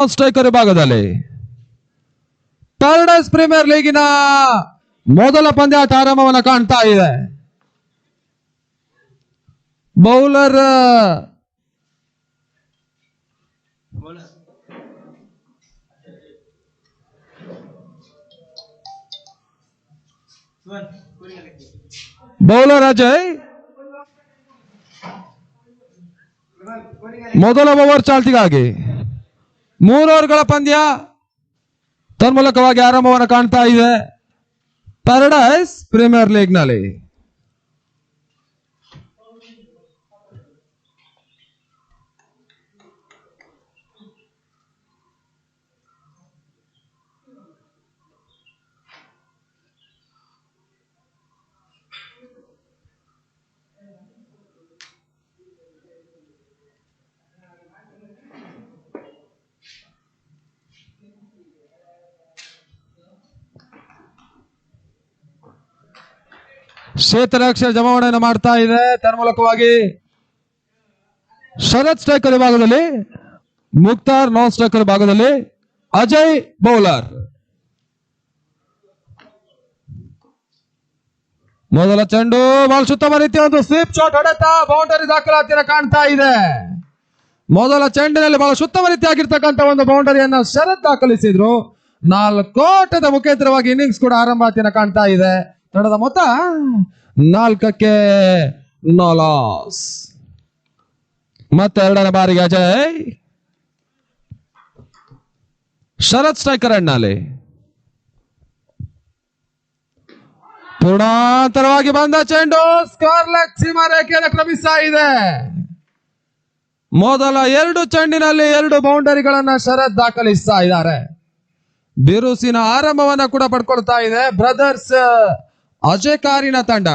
Striker ವಿಭಾಗದಲ್ಲಿ paradise premier ಲೀಗಿನ ಮೊದಲ ಪಂದ್ಯಾಟ ಆರಂಭವನ್ನು ಕಾಣ್ತಾ ಇದೆ. ಬೌಲರ್ ಅಜಯ್ ಮೊದಲ ಓವರ್ ಚಾಲ್ತಿಗಾಗಿ 3 ಓವರ್ಗಳ ಪಂದ್ಯ ತನ್ಮೂಲಕವಾಗಿ ಆರಂಭವನ್ನು ಕಾಣ್ತಾ ಇದೆ ಪ್ಯಾರಡೈಸ್ ಪ್ರೀಮಿಯರ್ ಲೀಗ್ ನಲ್ಲಿ. ಕ್ಷೇತ್ರಾಕ್ಷರ ಜಮಾವಣೆಯನ್ನು ಮಾಡ್ತಾ ಇದೆ. ತನ್ಮೂಲಕವಾಗಿ ಶರತ್ ಸ್ಟ್ರೈಕರ್ ವಿಭಾಗದಲ್ಲಿ, ಮುಕ್ತಾರ್ ನಾನ್ ಸ್ಟ್ರೈಕರ್ ವಿಭಾಗದಲ್ಲಿ ಅಜಯ್ ಬೌಲರ್. ಮೊದಲ ಚೆಂಡು ಬಾಲ್ ಸುತ್ತಮ ರೀತಿಯ ಒಂದು ಸ್ವೀಪ್ ಶಾಟ್ ಹೊಡೆತ ಬೌಂಡರಿ ದಾಖಲಾತಿಯನ್ನು ಕಾಣ್ತಾ ಇದೆ. ಮೊದಲ ಚೆಂಡಿನಲ್ಲಿ ಬಹಳ ಉತ್ತಮ ರೀತಿಯಾಗಿರ್ತಕ್ಕಂಥ ಒಂದು ಬೌಂಡರಿಯನ್ನು ಶರತ್ ದಾಖಲಿಸಿದ್ರು. 4 ಓಟದ ಮುಖೇಂದ್ರವಾಗಿ ಇನ್ನಿಂಗ್ಸ್ ಕೂಡ ಆರಂಭಾತಿಯನ್ನು ಕಾಣ್ತಾ ಇದೆ. ತಂಡದ ಮೊತ್ತ 4ಕ್ಕೆ ನಾಲಾಸ್. ಮತ್ತೆ ಎರಡನೇ ಬಾರಿಗೆ ಅಜಯ್ ಶರತ್ ಸ್ಟ್ರೈಕರ್ ಎಣ್ಣಲ್ಲಿ ಪೂರ್ಣಾಂತರವಾಗಿ ಬಂದ ಚೆಂಡು ಸ್ಕಾರ್ಲೆಕ್ ಸೀಮಾ ರೇಖೆಯನ್ನು ಕ್ರಮಿಸ್ತಾ ಇದೆ. ಮೊದಲ 2 ಚೆಂಡಿನಲ್ಲಿ 2 ಬೌಂಡರಿಗಳನ್ನ ಶರತ್ ದಾಖಲಿಸ್ತಾ ಇದ್ದಾರೆ. ಬಿರುಸಿನ ಆರಂಭವನ್ನ ಕೂಡ ಪಡ್ಕೊಳ್ತಾ ಇದೆ ಬ್ರದರ್ಸ್ ಅಜಯ್ ಕಾರಿನ ತಂಡ.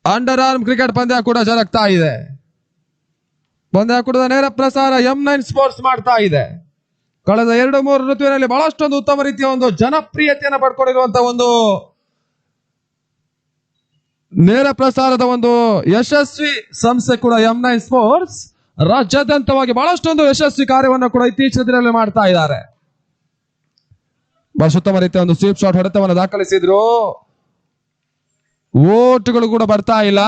ಅಂಡರ್ ಆರ್ಮ್ ಕ್ರಿಕೆಟ್ ಪಂದ್ಯ ಕೂಡ ಜರುಗ್ತಾ ಇದೆ. ಪಂದ್ಯ ಕೂಡ ನೇರ ಪ್ರಸಾರ M9 ಸ್ಪೋರ್ಟ್ಸ್ ಮಾಡ್ತಾ ಇದೆ. ಕಳೆದ 2-3 ಋತುವಿನಲ್ಲಿ ಬಹಳಷ್ಟೊಂದು ಉತ್ತಮ ರೀತಿಯ ಒಂದು ಜನಪ್ರಿಯತೆಯನ್ನು ಪಡ್ಕೊಂಡಿರುವಂತಹ ಒಂದು ನೇರ ಪ್ರಸಾರದ ಒಂದು ಯಶಸ್ವಿ ಸಂಸ್ಥೆ ಕೂಡ M9 ಸ್ಪೋರ್ಟ್ಸ್ ರಾಜ್ಯಾದ್ಯಂತವಾಗಿ ಬಹಳಷ್ಟೊಂದು ಯಶಸ್ವಿ ಕಾರ್ಯವನ್ನು ಕೂಡ ಇತ್ತೀಚಿನ ದಿನಗಳಲ್ಲಿ ಮಾಡ್ತಾ ಇದ್ದಾರೆ. ಬಹಳ ಉತ್ತಮ ರೀತಿಯ ಒಂದು ಸ್ವೀಪ್ ಶಾಟ್ ಹೊಡೆತವನ್ನು ದಾಖಲಿಸಿದ್ರು. ಓಟುಗಳು ಕೂಡ ಬರ್ತಾ ಇಲ್ಲ.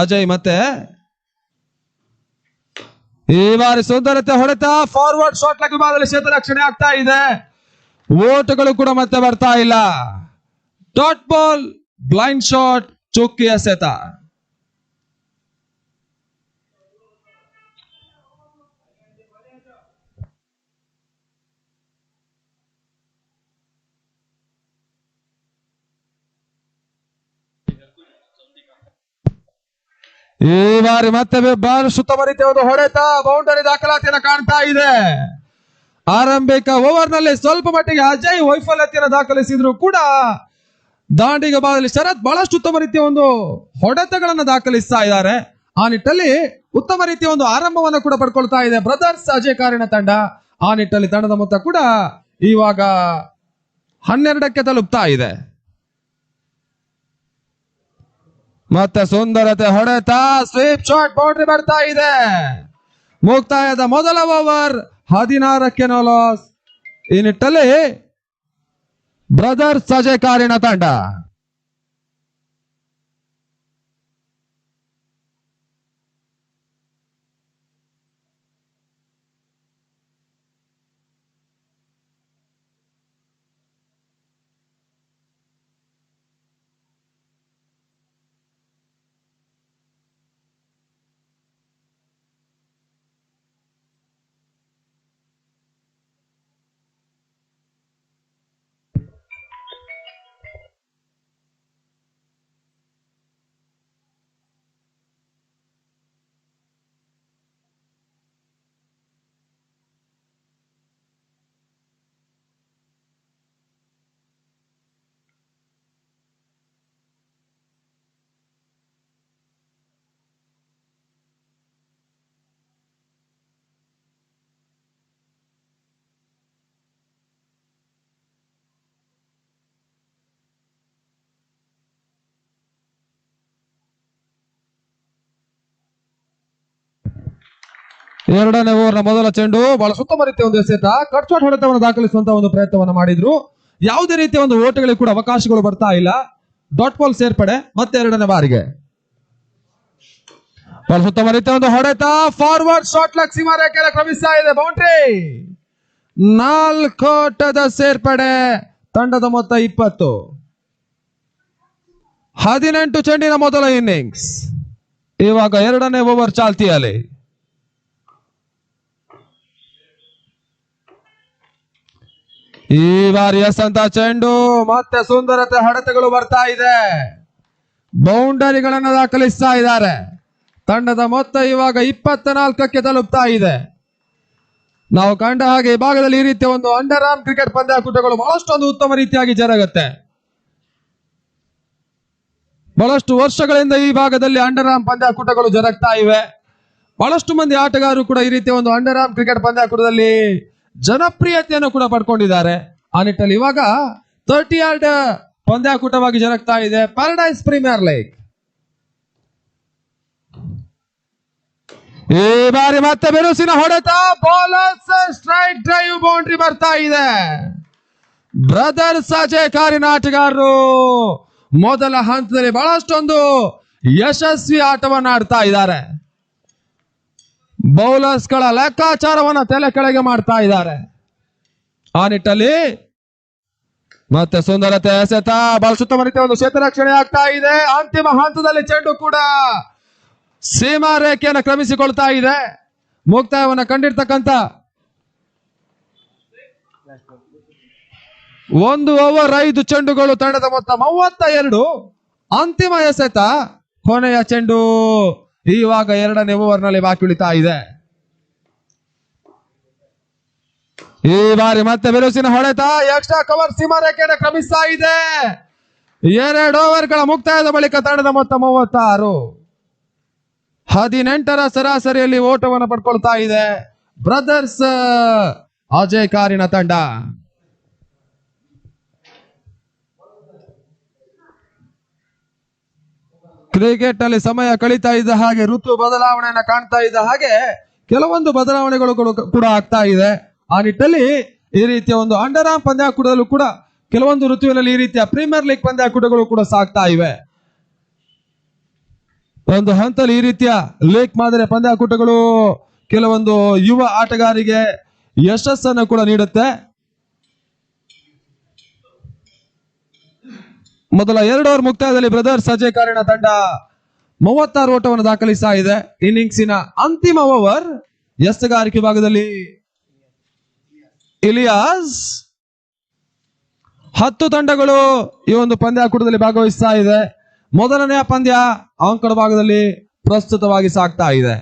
ಅಜಯ್ ಮತ್ತೆ ಈ ಬಾರಿ ಸುಂದರತೆ ಹೊಡೆತ ಫಾರ್ವರ್ಡ್ ಶಾಟ್ ಲೆಗ್ ವಿಭಾಗದಲ್ಲಿ ಕ್ಷೇತ್ರರಕ್ಷಣೆ ಆಗ್ತಾ ಇದೆ. ಓಟುಗಳು ಕೂಡ ಮತ್ತೆ ಬರ್ತಾ ಇಲ್ಲ. ಡಾಟ್ ಬಾಲ್, ಬ್ಲೈಂಡ್ ಶಾಟ್, ಚುಕ್ಕಿ ಎಸೆತ. ಈ ಬಾರಿ ಮತ್ತೆ ಬಾಲ್ ಸುತ್ತಮ ರೀತಿಯ ಒಂದು ಹೊಡೆತ ಬೌಂಡರಿ ದಾಖಲಾತಿಯನ್ನು ಕಾಣ್ತಾ ಇದೆ. ಆರಂಭಿಕ ಓವರ್ ನಲ್ಲಿ ಸ್ವಲ್ಪ ಮಟ್ಟಿಗೆ ಅಜಯ್ ವೈಫಲ್ಯತೆಯನ್ನು ದಾಖಲಿಸಿದ್ರು ಕೂಡ ದಾಂಡಿಗ ಭಾಗದಲ್ಲಿ ಶರತ್ ಬಹಳಷ್ಟು ಉತ್ತಮ ರೀತಿಯ ಒಂದು ಹೊಡೆತಗಳನ್ನು ದಾಖಲಿಸ್ತಾ ಇದ್ದಾರೆ. ಆ ನಿಟ್ಟಲ್ಲಿ ಉತ್ತಮ ರೀತಿಯ ಒಂದು ಆರಂಭವನ್ನು ಕೂಡ ಪಡ್ಕೊಳ್ತಾ ಇದೆ ಬ್ರದರ್ಸ್ ಅಜಯ್ ಕಾರಿನ ತಂಡ. ಆ ನಿಟ್ಟಲ್ಲಿ ತಂಡದ ಮೊತ್ತ ಕೂಡ ಇವಾಗ 12ಕ್ಕೆ ತಲುಪ್ತಾ ಇದೆ. ಮತ್ತೆ ಸುಂದರತೆ ಹೊಡೆತ ಸ್ವೀಪ್ ಶಾಟ್ ಬೌಂಡ್ರಿ ಬರ್ತಾ ಇದೆ. ಮುಕ್ತಾಯದ ಮೊದಲ ಓವರ್ 16ಕ್ಕೆ ನಾಲಾಸ್. ಈ ನಿಟ್ಟಲ್ಲಿ ಬ್ರದರ್ಸ್ ಅಜಯ್ ಕಾರಿನ ತಂಡ ಎರಡನೇ ಓವರ್ನ ಮೊದಲ ಚೆಂಡು ಬಹಳ ಸುತ್ತಮ ರೀತಿಯ ಒಂದು ಎಸೆತ ಕಟ್ ಶಾಟ್ ಹೊಡೆತವನ್ನು ದಾಖಲಿಸುವಂತಹ ಒಂದು ಪ್ರಯತ್ನವನ್ನು ಮಾಡಿದ್ರು. ಯಾವುದೇ ರೀತಿಯ ಒಂದು ಓಟಗಳಿಗೆ ಕೂಡ ಅವಕಾಶಗಳು ಬರ್ತಾ ಇಲ್ಲ. ಡಾಟ್ ಬಾಲ್ ಸೇರ್ಪಡೆ ಮತ್ತೆ ಎರಡನೇ ಬಾರಿಗೆ ಬಹಳ ಸುತ್ತಮ ರೀತಿಯ ಒಂದು ಹೊಡೆತ ಫಾರ್ವರ್ಡ್ ಶಾಟ್ ಲಕ್ ಸೀಮಾ ರೇಖೆಯಲ್ಲಿ ಕ್ರಮಿಸ್ತಾ ಇದೆ. ಬೌಂಡ್ರಿ 4 ಓಟದ ಸೇರ್ಪಡೆ. ತಂಡದ ಮೊತ್ತ 20. 18 ಚೆಂಡಿನ ಮೊದಲ ಇನ್ನಿಂಗ್ಸ್. ಇವಾಗ ಎರಡನೇ ಓವರ್ ಚಾಲ್ತಿಯಲ್ಲಿ. ಈ ಬಾರಿ ಎಸೆದಂತ ಚೆಂಡು ಮತ್ತೆ ಸುಂದರತೆ ಹೊಡೆತಗಳು ಬರ್ತಾ ಇದೆ. ಬೌಂಡರಿಗಳನ್ನು ದಾಖಲಿಸ್ತಾ ಇದ್ದಾರೆ. ತಂಡದ ಮೊತ್ತ ಇವಾಗ 24ಕ್ಕೆ ತಲುಪ್ತಾ ಇದೆ. ನಾವು ಕಂಡ ಹಾಗೆ ಈ ಭಾಗದಲ್ಲಿ ಈ ರೀತಿಯ ಒಂದು ಅಂಡರ್ ಆರ್ಮ್ ಕ್ರಿಕೆಟ್ ಪಂದ್ಯಾಕೂಟಗಳು ಬಹಳಷ್ಟೊಂದು ಉತ್ತಮ ರೀತಿಯಾಗಿ ಜರುಗುತ್ತೆ. ಬಹಳಷ್ಟು ವರ್ಷಗಳಿಂದ ಈ ಭಾಗದಲ್ಲಿ ಅಂಡರ್ ಆರ್ಮ್ ಪಂದ್ಯಾಕೂಟಗಳು ಜರುಗ್ತಾ ಇವೆ. ಬಹಳಷ್ಟು ಮಂದಿ ಆಟಗಾರರು ಕೂಡ ಈ ರೀತಿಯ ಒಂದು ಅಂಡರ್ ಆರ್ಮ್ ಕ್ರಿಕೆಟ್ ಪಂದ್ಯಾಕೂಟದಲ್ಲಿ ಜನಪ್ರಿಯತೆಯನ್ನು ಕೂಡ ಪಡ್ಕೊಂಡಿದ್ದಾರೆ. ಆ ನಿಟ್ಟಲ್ಲಿ ಇವಾಗ 30 ಯಾರ್ಡ್ ಪಂದ್ಯಾಕೂಟವಾಗಿ ಜರುಗ್ತಾ ಇದೆ ಪ್ಯಾರಡೈಸ್ ಪ್ರೀಮಿಯರ್ ಲೀಗ್. ಈ ಬಾರಿ ಮತ್ತೆ ಬಿರುಸಿನ ಹೊಡೆತ ಬೌಲರ್ಸ್ ಸ್ಟ್ರೈಟ್ ಡ್ರೈವ್ ಬೌಂಡ್ರಿ ಬರ್ತಾ ಇದೆ. ಬ್ರದರ್ಸ್ ಅಜಯ್ ಕಾರಿನ ಆಟಗಾರರು ಮೊದಲ ಹಂತದಲ್ಲಿ ಬಹಳಷ್ಟೊಂದು ಯಶಸ್ವಿ ಆಟವನ್ನು ಆಡ್ತಾ ಇದ್ದಾರೆ. ಬೌಲರ್ಸ್ ಗಳ ಲೆಕ್ಕಾಚಾರವನ್ನ ತಲೆ ಕೆಳಗೆ ಮಾಡ್ತಾ ಇದ್ದಾರೆ. ಆ ನಿಟ್ಟಲ್ಲಿ ಮತ್ತೆ ಸುಂದರತೆ ಎಸೆತ ಬಹಳ ಸುತ್ತಮ ರೀತಿಯ ಒಂದು ಕ್ಷೇತ್ರ ರಕ್ಷಣೆ ಆಗ್ತಾ ಇದೆ. ಅಂತಿಮ ಹಂತದಲ್ಲಿ ಚೆಂಡು ಕೂಡ ಸೀಮಾ ರೇಖೆಯನ್ನು ಕ್ರಮಿಸಿಕೊಳ್ತಾ ಇದೆ. ಮುಕ್ತಾಯವನ್ನು ಕಂಡಿರ್ತಕ್ಕಂಥ 1 ಓವರ್ 5 ಚೆಂಡುಗಳು. ತಂಡದ ಮೊತ್ತ 32. ಅಂತಿಮ ಎಸೆತ ಕೊನೆಯ ಚೆಂಡು ಇವಾಗ ಎರಡನೇ ಓವರ್ನಲ್ಲಿ ಬಾಕಿ ಉಳಿತಾ ಇದೆ. ಈ ಬಾರಿ ಮತ್ತೆ ಬಿರುಸಿನ ಹೊಡೆತ ಎಕ್ಸ್ಟ್ರಾ ಕವರ್ ಸೀಮಾ ರೇಖೆಯನ್ನು ಕ್ರಮಿಸ್ತಾ ಇದೆ. 2 ಓವರ್ಗಳ ಮುಕ್ತಾಯದ ಬಳಿಕ ತಂಡದ ಮೊತ್ತ 36. 18ರ ಸರಾಸರಿಯಲ್ಲಿ ಓಟವನ್ನು ಪಡ್ಕೊಳ್ತಾ ಇದೆ ಬ್ರದರ್ಸ್ ಅಜಯ್ ಕಾರಿನ ತಂಡ. ಕ್ರಿಕೆಟ್ ನಲ್ಲಿ ಸಮಯ ಕಳೀತಾ ಇದ್ದ ಹಾಗೆ ಋತು ಬದಲಾವಣೆಯನ್ನ ಕಾಣ್ತಾ ಇದ್ದ ಹಾಗೆ ಕೆಲವೊಂದು ಬದಲಾವಣೆಗಳು ಕೂಡ ಆಗ್ತಾ ಇದೆ. ಆ ನಿಟ್ಟಲ್ಲಿ ಈ ರೀತಿಯ ಒಂದು ಅಂಡರ್ ಆರ್ಮ್ ಪಂದ್ಯಾಕೂಟದಲ್ಲೂ ಕೂಡ ಕೆಲವೊಂದು ಋತುವಿನಲ್ಲಿ ಈ ರೀತಿಯ ಪ್ರೀಮಿಯರ್ ಲೀಗ್ ಪಂದ್ಯಾಕೂಟಗಳು ಕೂಡ ಸಾಗ್ತಾ ಇವೆ. ಒಂದು ಹಂತದಲ್ಲಿ ಈ ರೀತಿಯ ಲೀಗ್ ಮಾದರಿಯ ಪಂದ್ಯಾಕೂಟಗಳು ಕೆಲವೊಂದು ಯುವ ಆಟಗಾರರಿಗೆ ಯಶಸ್ಸನ್ನು ಕೂಡ ನೀಡುತ್ತೆ. ಮೊದಲ 2 ಓವರ್ ಮುಕ್ತಾಯದಲ್ಲಿ ಬ್ರದರ್ಸ್ ಅಜಯ್ ಕಾರಿನ ತಂಡ 36 ಓಟವನ್ನು ದಾಖಲಿಸ್ತಾ ಇದೆ. ಇನ್ನಿಂಗ್ಸಿನ ಅಂತಿಮ ಓವರ್ ಎಸೆಗಾರಿಕೆ ಭಾಗದಲ್ಲಿ ಇಲಿಯಾಸ್ 10 ತಂಡಗಳು ಈ ಒಂದು ಪಂದ್ಯಾಕೂಟದಲ್ಲಿ ಭಾಗವಹಿಸ್ತಾ ಇದೆ. ಮೊದಲನೆಯ ಪಂದ್ಯ ಅಂಕಣ ಭಾಗದಲ್ಲಿ ಪ್ರಸ್ತುತವಾಗಿ ಸಾಗ್ತಾ ಇದೆ.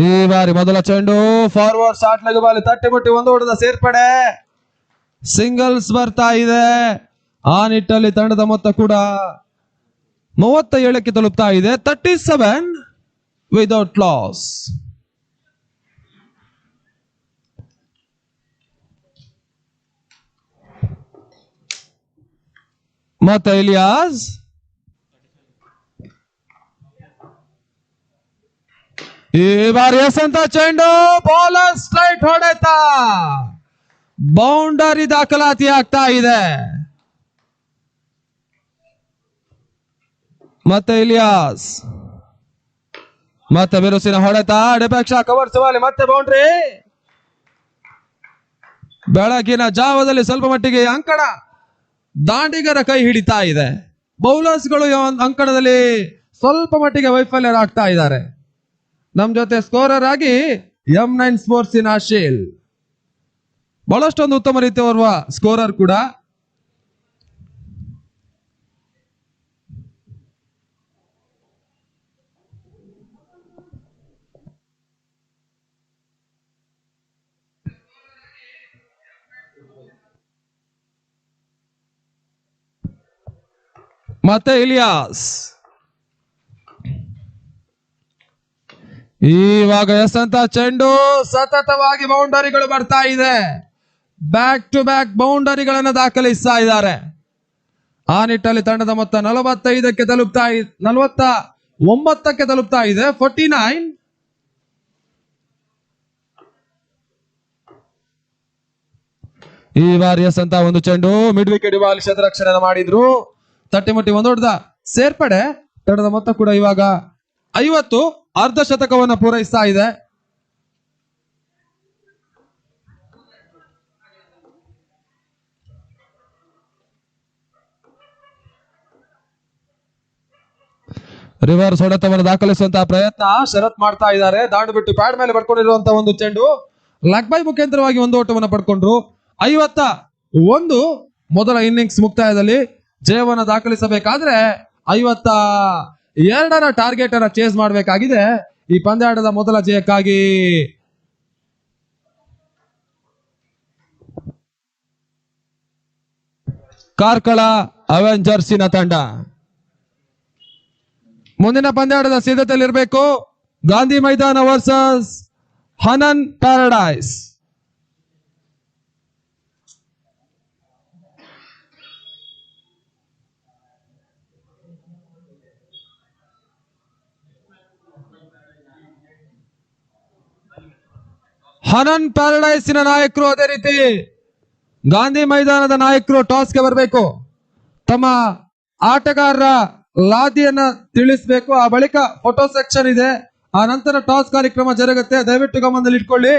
ಈ ಬಾರಿ ಮೊದಲ ಚೆಂಡು ಫಾರ್ವರ್ಡ್ ಶಾಟ್ ಲೆಗ್ ಬಾಲ್ ತಟ್ಟಿಬಿಟ್ಟು 1 ಓಟದ ಸೇರ್ಪಡೆ. ಸಿಂಗಲ್ಸ್ ಬರ್ತಾ ಇದೆ. ಆ ನಿಟ್ಟಲ್ಲಿ ತಂಡದ ಮೊತ್ತ ಕೂಡ 37ಕ್ಕೆ ತಲುಪ್ತಾ ಇದೆ. 37 ವಿದೌಟ್ ಲಾಸ್. ಮತ್ತೆ ಇಲಿಯಾಸ್ ಈ ಬಾರಿ ಎಸೆದಂತ ಚೆಂಡು ಬೌಲರ್ ಸ್ಟ್ರೈಟ್ ಹೊಡೆತ ಬೌಂಡರಿ ದಾಖಲಾತಿ ಆಗ್ತಾ ಇದೆ. ಮತ್ತೆ ಇಲಿಯಾಸ್ ಮತ್ತೆ ಬಿರುಸಿನ ಹೊಡೆತ ಡಿಫೆಕ್ಷಾ ಕವರ್ ಸವಾಲಿ ಮತ್ತೆ ಬೌಂಡ್ರಿ. ಬೆಳಗಿನ ಜಾವದಲ್ಲಿ ಸ್ವಲ್ಪ ಮಟ್ಟಿಗೆ ಅಂಕಣ ದಾಂಡಿಗರ ಕೈ ಹಿಡಿತಾ ಇದೆ. ಬೌಲರ್ಸ್ ಗಳು ಅಂಕಣದಲ್ಲಿ ಸ್ವಲ್ಪ ಮಟ್ಟಿಗೆ ವೈಫಲ್ಯರಾಗ್ತಾ ಇದ್ದಾರೆ. ನಮ್ ಜೊತೆ ಸ್ಕೋರರ್ ಆಗಿ M9 ಸ್ಪೋರ್ಟ್ಸಿನ ಆಶೀಲ್ ಬಹಳಷ್ಟೊಂದು ಉತ್ತಮ ರೀತಿಯ ಓರ್ವ ಸ್ಕೋರರ್ ಕೂಡ. ಮತ್ತೆ ಇಲಿಯಾಸ್ ಇವಾಗ ಎಸೆದಂತ ಚೆಂಡು ಸತತವಾಗಿ ಬೌಂಡರಿಗಳು ಬರ್ತಾ ಇದೆ. ಬ್ಯಾಕ್ ಟು ಬ್ಯಾಕ್ ಬೌಂಡರಿಗಳನ್ನು ದಾಖಲಿಸ್ತಾ ಇದ್ದಾರೆ. ಆ ನಿಟ್ಟಲ್ಲಿ ತಂಡದ ಮೊತ್ತ 45ಕ್ಕೆ ತಲುಪ್ತಾ 49ಕ್ಕೆ ತಲುಪ್ತಾ ಇದೆ. 49. ಈ ಬಾರಿ ಅಂತ ಒಂದು ಚೆಂಡು ಮಿಡ್ ವಿಕೆಟ್ ಬಾಲ್ ಕ್ಷೇತ್ರರಕ್ಷಣೆ ಮಾಡಿದ್ರು. ತಟ್ಟಿಮುಟ್ಟಿ ಒಂದು ಹೊಡೆದ ಸೇರ್ಪಡೆ. ತಂಡದ ಮೊತ್ತ ಕೂಡ ಇವಾಗ 50, ಅರ್ಧ ಶತಕವನ್ನು ಪೂರೈಸ್ತಾ ಇದೆ. ರಿವರ್ಸ್ ಹೊಡೆತವನ್ನು ದಾಖಲಿಸುವಂತಹ ಪ್ರಯತ್ನ ಶರತ್ ಮಾಡ್ತಾ ಇದ್ದಾರೆ. ದಾಂಡು ಬಿಟ್ಟು ಪ್ಯಾಡ್ ಮೇಲೆ ಪಡ್ಕೊಂಡಿರುವಂತಹ ಒಂದು ಚೆಂಡು ಲೆಗ್ ಬೈ ಮುಖಾಂತರವಾಗಿ ಒಂದು ಓಟವನ್ನು ಪಡ್ಕೊಂಡ್ರು. 51 ಮೊದಲ ಇನ್ನಿಂಗ್ಸ್ ಮುಕ್ತಾಯದಲ್ಲಿ ಜಯವನ್ನು ದಾಖಲಿಸಬೇಕಾದ್ರೆ 52ರ ಟಾರ್ಗೆಟ್ ಅನ್ನ ಚೇಸ್ ಮಾಡಬೇಕಾಗಿದೆ ಈ ಪಂದ್ಯಾಟದ ಮೊದಲ ಜಯಕ್ಕಾಗಿ. ಕಾರ್ಕಳ ಅವೆಂಜರ್ಸಿನ ತಂಡ ಮುಂದಿನ ಪಂದ್ಯಾಟದ ಸಿದ್ಧತೆಯಲ್ಲಿರಬೇಕು. ಗಾಂಧಿ ಮೈದಾನ ವರ್ಸಸ್ ಹನನ್ ಪ್ಯಾರಡೈಸ್. ಹನನ್ ಪ್ಯಾರಡೈಸಿನ ನಾಯಕರು ಅದೇ ರೀತಿ ಗಾಂಧಿ ಮೈದಾನದ ನಾಯಕರು ಟಾಸ್ಗೆ ಬರಬೇಕು. ತಮ್ಮ ಆಟಗಾರರ ಲಾದಿಯನ್ನ ತಿಳಿಸಬೇಕು. ಆ ಬಳಿಕ ಫೋಟೋ ಸೆಕ್ಷನ್ ಇದೆ. ಆ ನಂತರ ಟಾಸ್ ಕಾರ್ಯಕ್ರಮ ಜರುಗುತ್ತೆ. ದಯವಿಟ್ಟು ಗಮನದಲ್ಲಿ ಇಟ್ಕೊಳ್ಳಿ.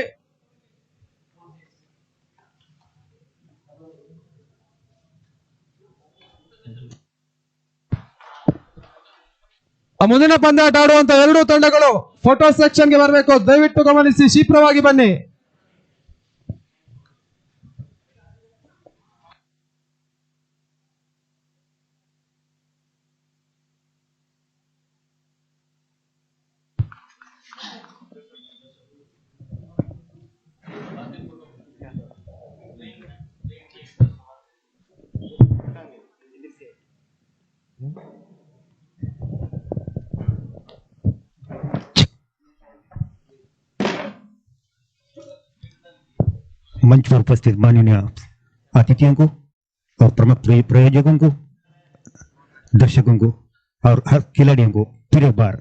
ಮುಂದಿನ ಪಂದ್ಯಾಟ ಆಡುವಂತ ಎರಡೂ ತಂಡಗಳು ಫೋಟೋ ಸೆಕ್ಷನ್ಗೆ ಬರಬೇಕು. ದಯವಿಟ್ಟು ಗಮನಿಸಿ, ಶೀಘ್ರವಾಗಿ ಬನ್ನಿ. मंच पर उपस्थित माननीय अतिथियों को और प्रमुख प्रायोजकों को, दर्शकों को और हर खिलाड़ियों को फिर एक बार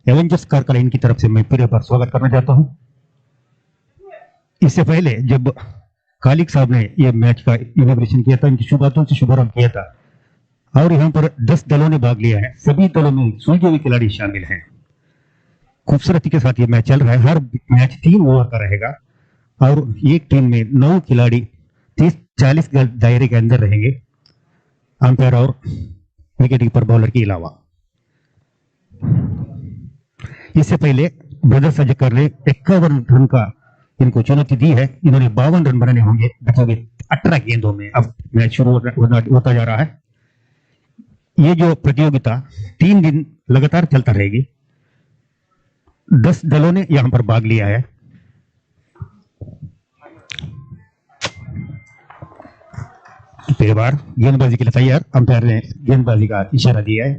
एवेंजर्स कारकला इनकी तरफ से मैं फिर एक बार स्वागत करना चाहता हूं। इससे पहले जब कालिक साहब ने यह मैच का इनॉग्रेशन किया था, इनकी शुभारंभ से शुभारंभ किया था और यहाँ पर 10 दलों ने भाग लिया है। सभी दलों में सुलझे हुए खिलाड़ी शामिल हैं। खूबसूरती के साथ ये मैच चल रहा है। हर मैच 3 ओवर का रहेगा और एक टीम में 9 खिलाड़ी 30-40 दायरे के अंदर रहेंगे, अंपायर और विकेट कीपर बॉलर के अलावा। इससे पहले ब्रदर्स अजकर ने 51 रन का इनको चुनौती दी है। इन्होंने 52 रन बनाने होंगे बचे 18 गेंदों में। अब मैच शुरू होता जा रहा है। ये जो प्रतियोगिता 3 दिन लगातार चलता रहेगी। 10 दलों ने यहां पर भाग लिया है। पहली बार गेंदबाजी के लिए तैयार। अंपायर ने गेंदबाजी का इशारा दिया है।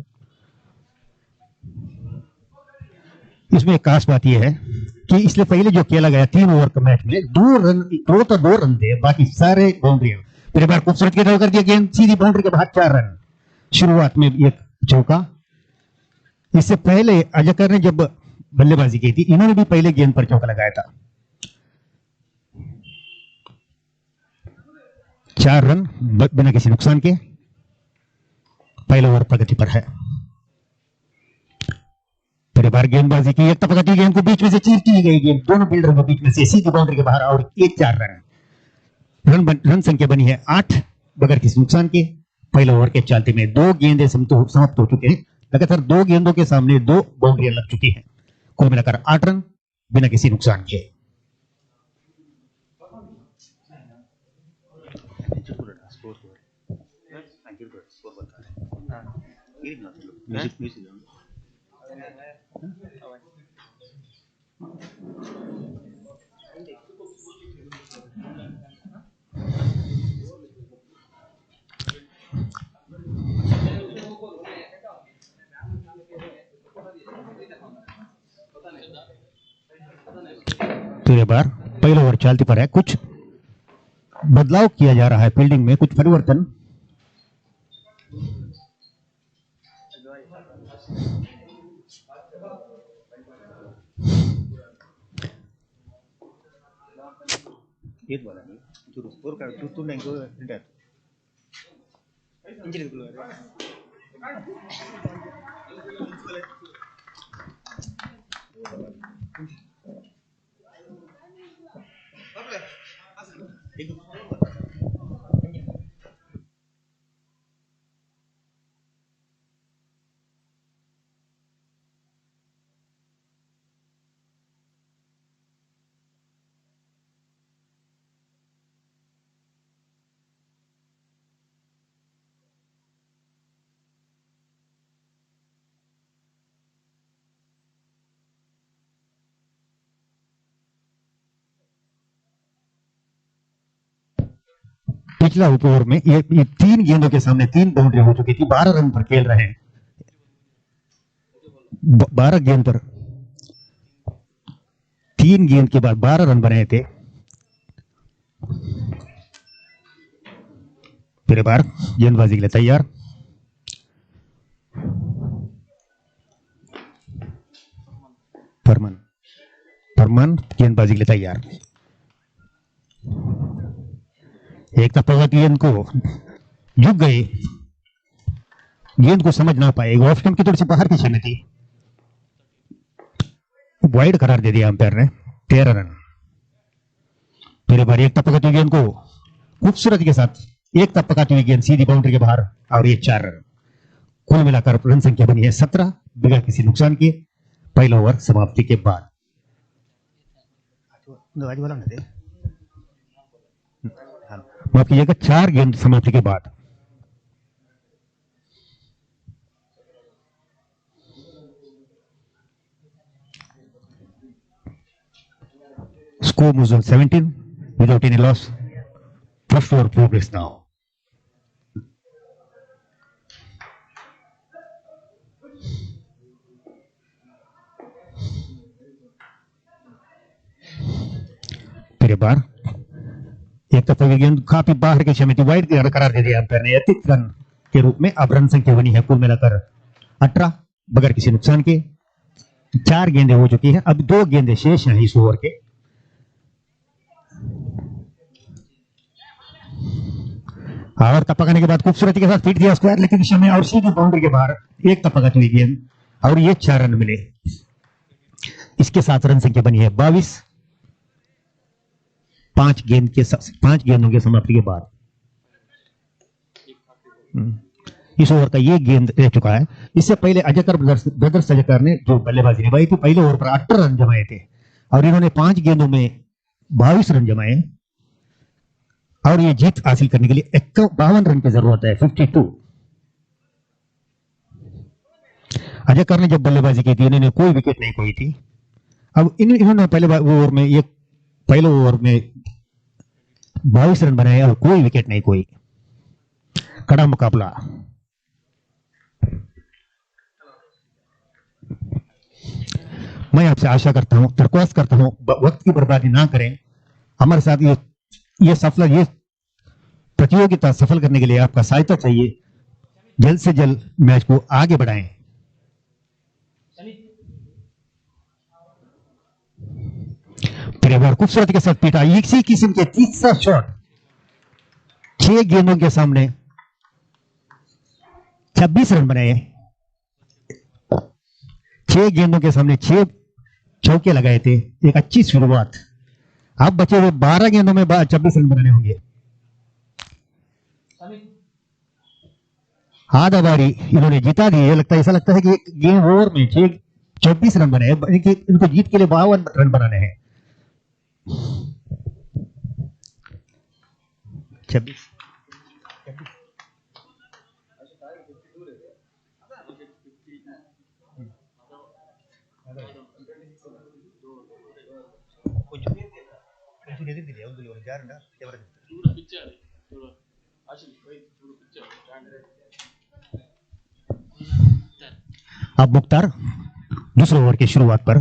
इसमें एक खास बात यह है कि इसलिए पहले जो खेला गया 3 ओवर का मैच में 2 रन थे, बाकी सारे बाउंड्री। पहली बार खूबसूरत के कर दिया गेंद सीधी बाउंड्री के बाहर 4 रन। शुरुआत में एक चौका। इससे पहले अजकर ने जब बल्लेबाजी की थी, इन्होंने भी पहले गेंद पर चौका लगाया था। 4 रन बिना किसी नुकसान के। पहला ओवर प्रगति पर है। पहली बार गेंदबाजी की, एक टपकती गेंद को बीच में से चीर की गई गेंद दोनों फील्डर के बीच में से सीधी बाउंड्री के बाहर और एक 4 रन संख्या बनी है 8 बगैर किसी नुकसान के। पहले ओवर के चलते में 2 गेंदें समाप्त हो चुके हैं। लगातार 2 गेंदों के सामने 2 बाउंड्रियां लग चुकी हैं। कुल मिलाकर 8 रन बिना किसी नुकसान के। तो ये बार पहले ओवर चलती पर है। कुछ बदलाव किया जा रहा है फील्डिंग में, कुछ परिवर्तन। एक bola nih, terus pur kan tutur neng tuh tidak. Injil keluar. पिछला ओवर में ये 3 गेंदों के सामने 3 बाउंड्री हो चुकी थी, 12 रन पर खेल रहे हैं। 12 गेंद पर 3 गेंद के बाद 12 रन बनाए थे। फिर बार गेंदबाजी के लिए तैयार। फरमान गेंदबाजी के लिए तैयार। एक तफावत गेंद को झुक गए, गेंद को समझ ना पाए, ऑफ स्टंप की थोड़ी सी बाहर की छेनी थी, वाइड करार दे दिया अंपायर ने, 13 रन। फिर बार एक तफावत गेंद को खूबसूरती के साथ एक तफावत हुई गेंद सीधी बाउंड्री के बाहर और ये 4 रन। कुल मिलाकर रन संख्या बनी है 17 बिना किसी नुकसान के पहला ओवर समाप्ति के बाद। माफ कीजिएगा, 4 गेंद समाप्ति के बाद। Score moves on 17 without any loss. First over progress now. फिर बार एक तफा गेंद काफी बाहर की क्षमता वाइड करार दे दिया अंपायर ने 31 रन के रूप में। अब रन संख्या बनी है कुल मिलाकर 18 बगैर किसी नुकसान के। 4 गेंदें हो चुकी हैं, अब 2 गेंदें शेष हैं इस ओवर के। और टपकाने के बाद खूबसूरती के साथ फीट दिया स्क्वायर लेकिन दिशा में और सीधी बाउंड्री के बाहर एक टपका हुई गेंद और ये 4 रन मिले। इसके साथ रन संख्या बनी है 22 5 गेंदों के समाप्ति के बाद। इस ओवर का ये गेंद रह चुका है। इससे पहले अजहकर ब्रदर्स अजहकर ने जो बल्लेबाजी निभाई थी पहले ओवर पर 18 रन जमाए थे और इन्होंने 5 गेंदों में 22 रन जमाए और ये जीत हासिल करने के लिए 52 रन की जरूरत है, 52। अजहकर ने जब बल्लेबाजी की थी इन्होंने कोई विकेट नहीं खोई थी। अब इन्होंने पहले ओवर में 22 रन बनाए और कोई विकेट नहीं खोई। कड़ा मुकाबला। मैं आपसे आशा करता हूं, दरख्वास्त करता हूं, वक्त की बर्बादी ना करें। हमारे साथ ये प्रतियोगिता सफल करने के लिए आपका सहायता चाहिए। जल्द से जल्द मैच को आगे बढ़ाएं। फिर बार खूबसूरती के साथ पीटा इसी किस्म के तीसरा शॉट। 6 गेंदों के सामने 26 रन बनाए। 6 गेंदों के सामने 6 चौके लगाए थे, एक अच्छी शुरुआत। अब बचे हुए 12 गेंदों में 26 रन बनाने होंगे। आधा बारी इन्होंने जिता दी है। ऐसा लगता है कि गेम ओवर में 24 रन बनाए, इनको जीत के लिए 52 रन बनाने हैं। 26 अब मुख्तार दूसरे ओवर की शुरुआत पर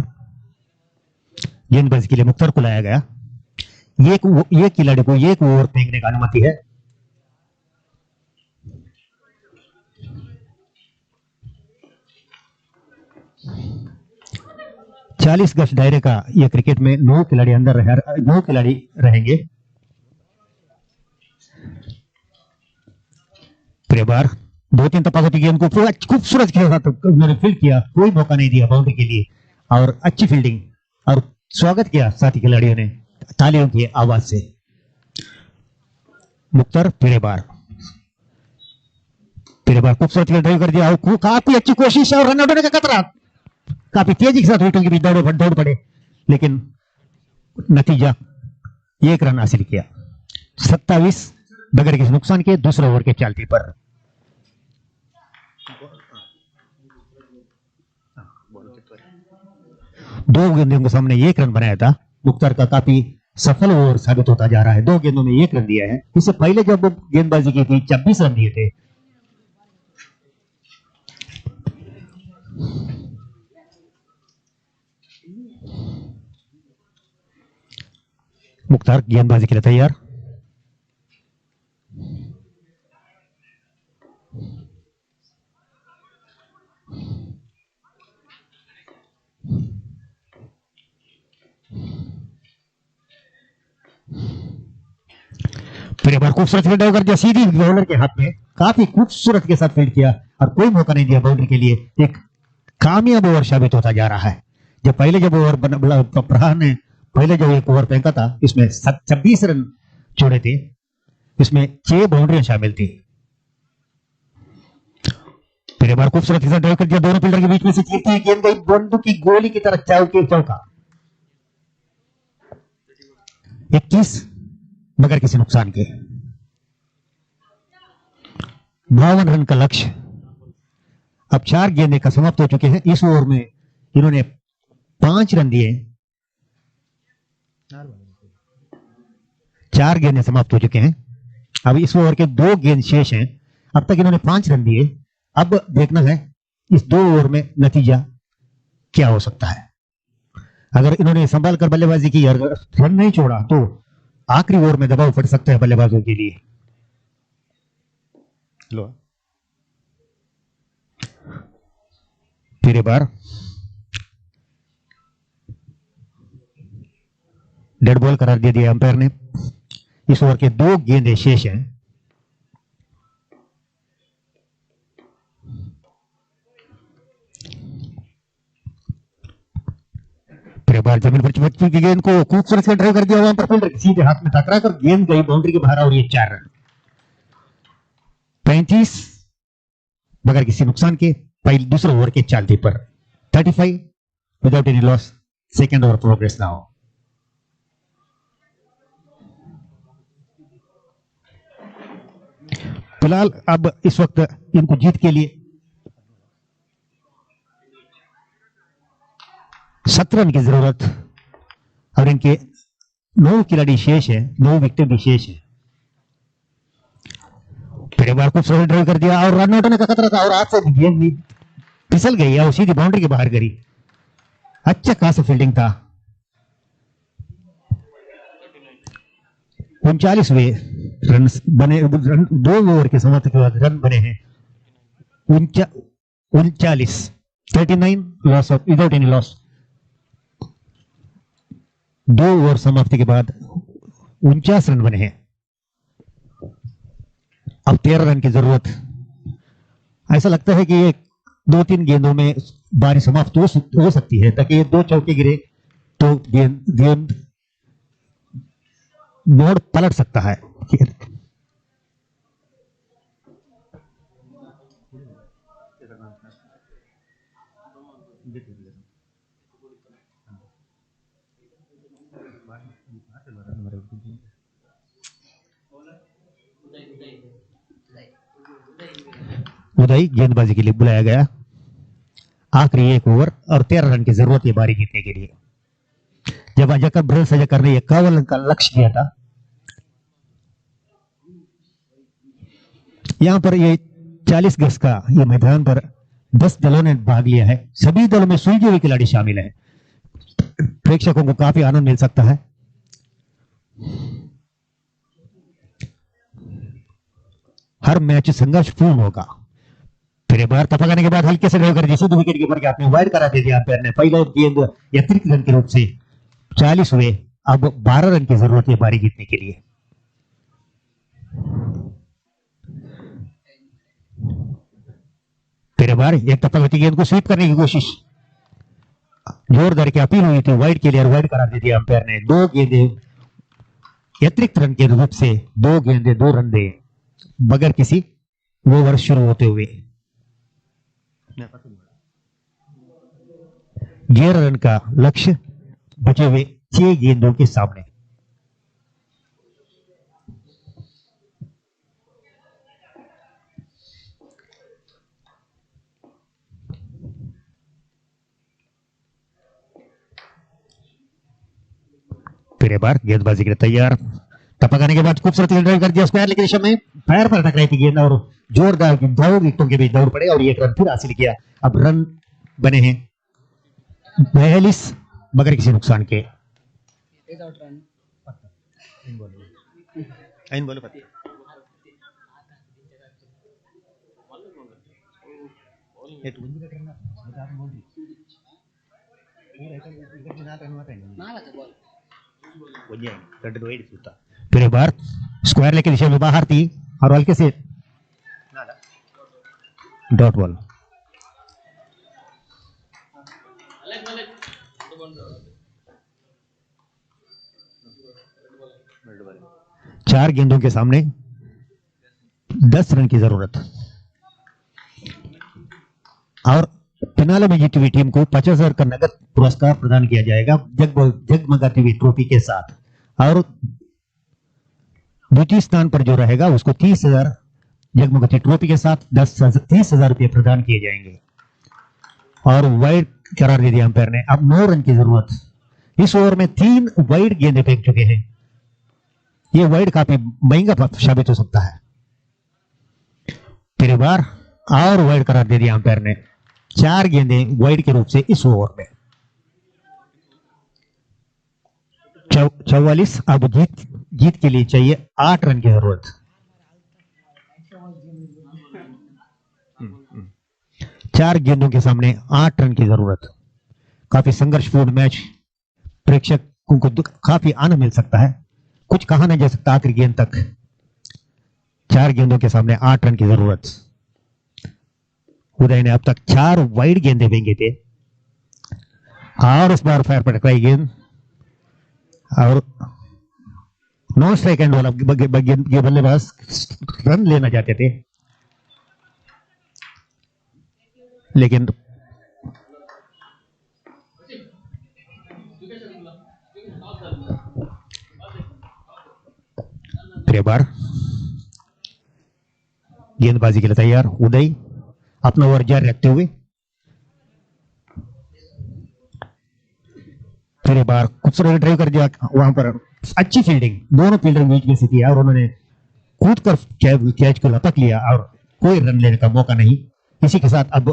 गेंदबाजी के लिए मुख्तार को लाया गया। एक खिलाड़ी को एक ओवर फेंकने का अनुमति है। चालीस गज दायरे का यह क्रिकेट में 9 खिलाड़ी अंदर 9 खिलाड़ी रहेंगे। प्रिय बार 2-3 तपाकों की गेंद को पूरा खूबसूरत के साथ उन्होंने फील्ड किया, कोई मौका नहीं दिया बाउंड्री के लिए और अच्छी फील्डिंग और स्वागत किया साथी खिलाड़ियों ने तालियों की आवाज से। मुख्तार पीले बार खूबसूरत ड्राइव कर दिया और काफी अच्छी कोशिश और रन आउट होने का खतरा, काफी तेजी के साथ विकेटों के बीच दौड़ पड़े, लेकिन नतीजा 1 रन हासिल किया। 27 बगैर किसी नुकसान के दूसरे ओवर के चलती पर। दो गेंदों के सामने 1 रन बनाया था। मुख्तार का काफी सफल ओवर साबित होता जा रहा है। 2 गेंदों में 1 रन दिया है। इससे पहले जब गेंदबाजी की थी 26 रन दिए थे। मुख्तार गेंदबाजी के लिए तैयार। फिर एक बार खूबसूरत फील्ड कर दिया सीधी बॉलर के हाथ में, काफी खूबसूरत के साथ फील्ड किया और कोई मौका नहीं दिया बाउंड्री के लिए। एक कामयाब ओवर साबित होता जा रहा है। जब पहले जब ओवर प्रहार ने पहले जब एक ओवर फेंका था, इसमें 26 रन छोड़े थे, इसमें 6 बाउंड्रियां शामिल थी। फिर एक बार खूबसूरत के साथ ड्राइव कर दिया, दोनों फील्डर के बीच में से चीरती हुई गेंद गई बंदूक की गोली की तरह चौका। 21 मगर किसी नुकसान के। 52 रन का लक्ष्य। अब 4 गेंदें का समाप्त हो चुके हैं। इस ओवर में इन्होंने 5 रन दिए। 4 गेंदें समाप्त हो चुके हैं। अब इस ओवर के 2 गेंद शेष हैं। अब तक इन्होंने 5 रन दिए। अब देखना है इस 2 ओवर में नतीजा क्या हो सकता है। अगर इन्होंने संभाल कर बल्लेबाजी की, अगर रन नहीं छोड़ा तो आखिरी ओवर में दबाव पड़ सकता है बल्लेबाजों के लिए। फिर एक बार डेड बॉल करार दे दिया अंपायर ने। इस ओवर के 2 गेंदें शेष हैं। फिर एक बार जमीन पर चुकी गेंद को खूबसूरत से ड्राइव कर दिया, वहां पर फील्डर सीधे हाथ में टकरा कर गेंद गई बाउंड्री के बाहर और ये 4 रन। 35 बगैर किसी नुकसान के पहले दूसरे ओवर के चालती पर। 35 without any loss. Second over progress now. फिलहाल अब इस वक्त इनको जीत के लिए 17 रन की जरूरत और इनके 9 खिलाड़ी शेष है, 9 विकेट भी शेष है। फिर एक बार खूब सरल ड्राइव कर दिया और रन आउट होने का खतरा था और हाथ से गेंद भी फिसल गई और सीधी बाउंड्री के बाहर करी। अच्छा खासा फील्डिंग था। 39वें रन बने। 2 ओवर के समाप्ति के बाद रन बने हैं 39। 39 loss of without any loss. 2 over समाप्ति के बाद 49 रन बने हैं। अब 13 रन की जरूरत। ऐसा लगता है कि ये 2-3 गेंदों में बारिश समाप्त हो सकती है, ताकि ये 2 चौके गिरे तो गेंद मोड़ पलट सकता है। उदय गेंदबाजी के लिए बुलाया गया। आखिरी 1 ओवर और 13 रन की जरूरत है बारी जीतने के लिए। जब अजकर ब्रल सजकर ने 51 रन का लक्ष्य दिया था, यहां पर ये 40 गज का ये मैदान पर 10 दलों ने भाग लिया है। सभी दलों में सुलझे हुए खिलाड़ी शामिल हैं। प्रेक्षकों को काफी आनंद मिल सकता है। हर मैच संघर्षपूर्ण होगा। फिर एक बार टपकाने के बाद हल्के से ड्राइव कर जैसे दो विकेट कीपर के हाथ में वाइड करा दे दिया अंपायर ने। पहले गेंद अतिरिक्त रन के रूप से 40 हुए, अब 12 रन की जरूरत है पारी जीतने के लिए। फिर बार एक टपकती गेंद को स्वीप करने की कोशिश, जोरदार की अपील हुई थी वाइड के लिए, वाइड करा दे दिया अंपायर ने। दो गेंदे अतिरिक्त रन के रूप से, दो गेंदे 2 रन दे बगैर किसी ओवर शुरू होते हुए। 11 रन का लक्ष्य बचे हुए 6 गेंदों के सामने। फिर एक बार गेंदबाजी के लिए तैयार, टपकाने के बाद खूबसूरत ड्राइव कर दिया स्क्वायर लेकिन में पैर पर टकराई थी गेंद और जोरदार 2 विकेटों के बीच दौड़ पड़े और 1 रन फिर हासिल किया। अब रन बने हैं 42 बगैर किसी नुकसान के। फिर एक बार स्क्वायर लेके दिशा में बाहर थी और हल्के से डॉट बॉल। चार गेंदों के सामने 10 रन की जरूरत और फिनाले में जीती हुई टीम को 50,000 का नगद पुरस्कार प्रदान किया जाएगा जगमगाती हुई ट्रॉफी के साथ, और द्वितीय स्थान पर जो रहेगा उसको 30,000 जगमगाती ट्रॉफी के साथ 30,000 रुपये प्रदान किए जाएंगे। और वाइड करार दे दिया अंपायर ने। अब 9 रन की जरूरत। इस ओवर में 3 वाइड गेंदे फेंक चुके हैं। ये वाइड काफी महंगा साबित हो सकता है। फिर बार और वाइड करार दे दिया अंपायर ने। 4 गेंदें वाइड के रूप से इस ओवर में। 44। अब जीत के लिए चाहिए 8 रन की जरूरत। चार गेंदों के सामने 8 रन की जरूरत। काफी संघर्षपूर्ण मैच, प्रेक्षकों को काफी आनंद मिल सकता है, कुछ कहा नहीं जा सकता आखिरी गेंद तक। 4 गेंदों के सामने 8 रन की जरूरत। उदय ने अब तक 4 वाइड गेंदे फेंके थे और इस बार फायर पर टकराई गेंद और नॉन स्ट्राइक एंड वाला बल्लेबाज रन लेना चाहते थे लेकिन फिर बार गेंदबाजी के लिए तैयार उदय अपना ओवर जारी रखते हुए। फिर एक बार खूबसूरत ड्राइव कर दिया, वहां पर अच्छी फील्डिंग, दोनों फील्डर बीच में से थी और उन्होंने कूद कर कैच को लपक लिया और कोई रन लेने का मौका नहीं। इसी के साथ अब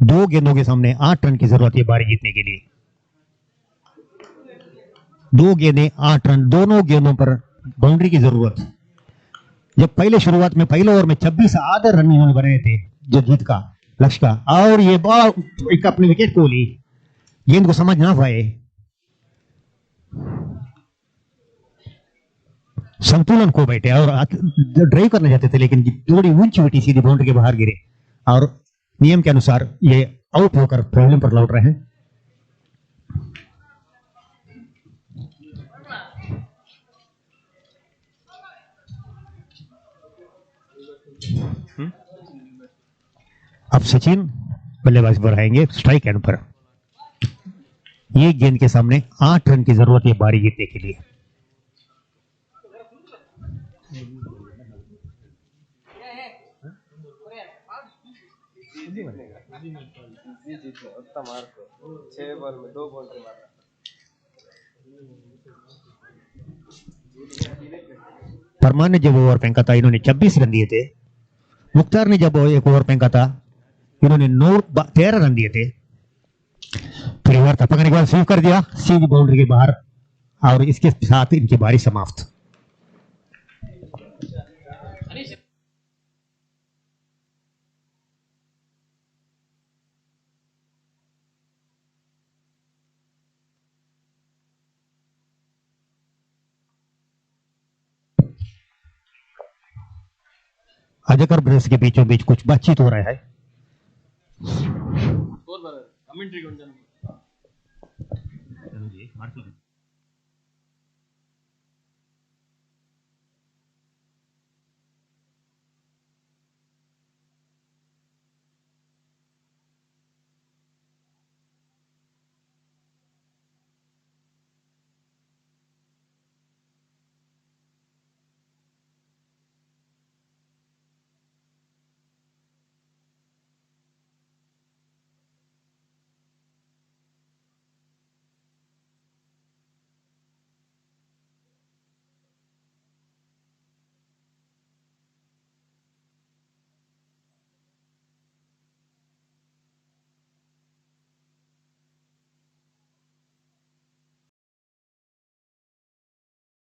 दो गेंदों के सामने 8 रन की जरूरत है बारी जीतने के लिए। 2 गेंदें 8 रन, दोनों गेंदों पर बाउंड्री की जरूरत। जब पहले शुरुआत में पहले ओवर में 26 आधे रन इन्होंने बनाए थे जो जीत का लक्ष्य का, और ये बॉल एक अपनी विकेट को ली, गेंद को समझ ना पाए, संतुलन खो बैठे और ड्राइव करना चाहते थे लेकिन थोड़ी ऊंची उठी सीधी बाउंड्री के बाहर गिरे और नियम के अनुसार ये आउट होकर प्रॉब्लम पर लौट रहे हैं। अब सचिन बल्लेबाजी पर आएंगे स्ट्राइक एंड पर। ये गेंद के सामने 8 रन की जरूरत है बारी जीतने के लिए। उत्तम मार्क 6 बॉल में 2 बाउंड्री मारा। परमान ने जब ओवर फेंका था इन्होंने 26 रन दिए थे। मुख्तार ने जब एक ओवर फेंका था इन्होंने 13 रन दिए थे। फिर ओवर था पकड़ने के बाद स्वीप कर दिया सीधी बाउंड्री के बाहर और इसके साथ इनकी बारी समाप्त। अजगर ब्रेस के बीचों बीच कुछ बातचीत हो रहा है। कमेंट्री